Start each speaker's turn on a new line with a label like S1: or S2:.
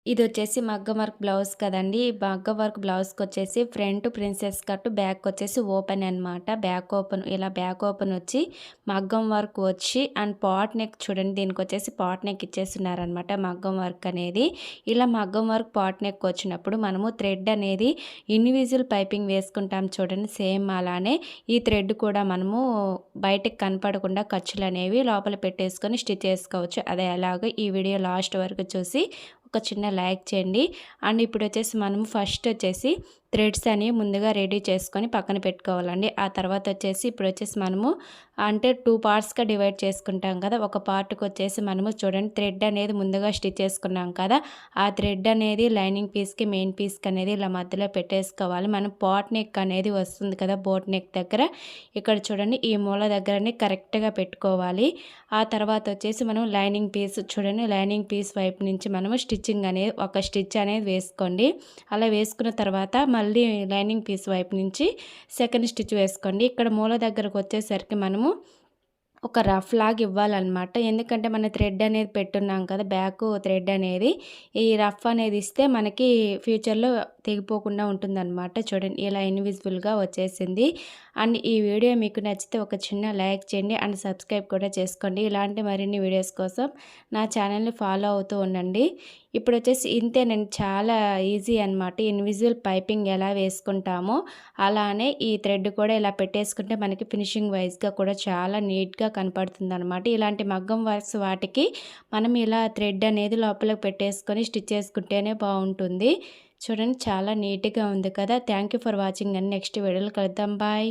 S1: ఇదొచ్చేసి మగ్గం work blouse కదండీ! ఈ మగ్గం వర్క్ బ్లౌజ్‌కొచ్చేసి ఫ్రంట్ ప్రిన్సెస్ కట్, బ్యాకొచ్చేసి ఓపెన్ అనమాట. బ్యాక్ ఓపెన్ ఇలా బ్యాక్ ఓపెన్ వచ్చి, మగ్గం వర్క్ వచ్చి అండ్ పాట్ నెక్ చూడండి. దీనికొచ్చేసి పాట్ నెక్ ఇచ్చేస్తున్నారనమాట మగ్గం వర్క్ అనేది. ఇలా మగ్గం వర్క్ పాట్ నెక్ వచ్చినప్పుడు మనము థ్రెడ్ అనేది ఇండివిజువల్ పైపింగ్ వేసుకుంటాం చూడండి. సేమ్ అలానే ఈ థ్రెడ్ కూడా మనము బయటకి కనపడకుండా ఖర్చులనేవి లోపల పెట్టేసుకొని స్టిచ్ చేసుకోవచ్చు. అదే ఎలాగో ఈ వీడియో లాస్ట్ వరకు చూసి ఒక చిన్న లైక్ చేయండి. అండ్ ఇప్పుడు వచ్చేసి మనము ఫస్ట్ వచ్చేసి థ్రెడ్స్ అని ముందుగా రెడీ చేసుకొని పక్కన పెట్టుకోవాలండి. ఆ తర్వాత వచ్చేసి ఇప్పుడు వచ్చేసి మనము అంటే 2 పార్ట్స్‌గా డివైడ్ చేసుకుంటాం కదా. ఒక పార్ట్‌కి వచ్చేసి మనము చూడండి థ్రెడ్ అనేది ముందుగా స్టిచ్ చేసుకున్నాం కదా. ఆ థ్రెడ్ అనేది లైనింగ్ పీస్‌కి మెయిన్ పీస్‌కి అనేది ఇలా మధ్యలో పెట్టేసుకోవాలి. మనం పాట్ నెక్ అనేది వస్తుంది కదా బోట్ నెక్ దగ్గర, ఇక్కడ చూడండి ఈ మూల దగ్గరనే కరెక్ట్‌గా పెట్టుకోవాలి. ఆ తర్వాత వచ్చేసి మనం లైనింగ్ పీస్ చూడండి, లైనింగ్ పీస్ వైపు నుంచి మనము స్టిచ్చింగ్ అనేది ఒక స్టిచ్ అనేది వేసుకోండి. అలా వేసుకున్న తర్వాత మళ్ళీ లైనింగ్ పీస్ వైపు నుంచి సెకండ్ స్టిచ్ వేసుకోండి. ఇక్కడ మూల దగ్గరకు వచ్చేసరికి మనము ఒక రఫ్ లాగా ఇవ్వాలన్నమాట. ఎందుకంటే మన థ్రెడ్ అనేది పెట్టున్నాం కదా బ్యాక్ థ్రెడ్ అనేది, ఈ రఫ్ అనేది ఇస్తే మనకి ఫ్యూచర్లో తెగిపోకుండా ఉంటుందన్నమాట. చూడండి ఇలా ఇన్విజిబుల్గా వచ్చేసింది. అండ్ ఈ వీడియో మీకు నచ్చితే ఒక చిన్న లైక్ చేయండి అండ్ సబ్స్క్రైబ్ కూడా చేసుకోండి. ఇలాంటి మరిన్ని వీడియోస్ కోసం నా ఛానల్ని ఫాలో అవుతూ ఉండండి. ఇప్పుడు వచ్చేసి ఇంతేనండి, చాలా ఈజీ అనమాట. ఇన్విజిబుల్ పైపింగ్ ఎలా వేసుకుంటామో అలానే ఈ థ్రెడ్ కూడా ఇలా పెట్టేసుకుంటే మనకి ఫినిషింగ్ వైజ్గా కూడా చాలా నీట్గా కనపడుతుంది అనమాట. ఇలాంటి మగ్గం వర్క్స్ వాటికి మనం ఇలా థ్రెడ్ అనేది లోపలికి పెట్టేసుకొని స్టిచ్ చేసుకుంటేనే బాగుంటుంది. చూడండి చాలా నీట్గా ఉంది కదా. Thank you for watching and next వీడియోలో కలుద్దాం. బాయ్.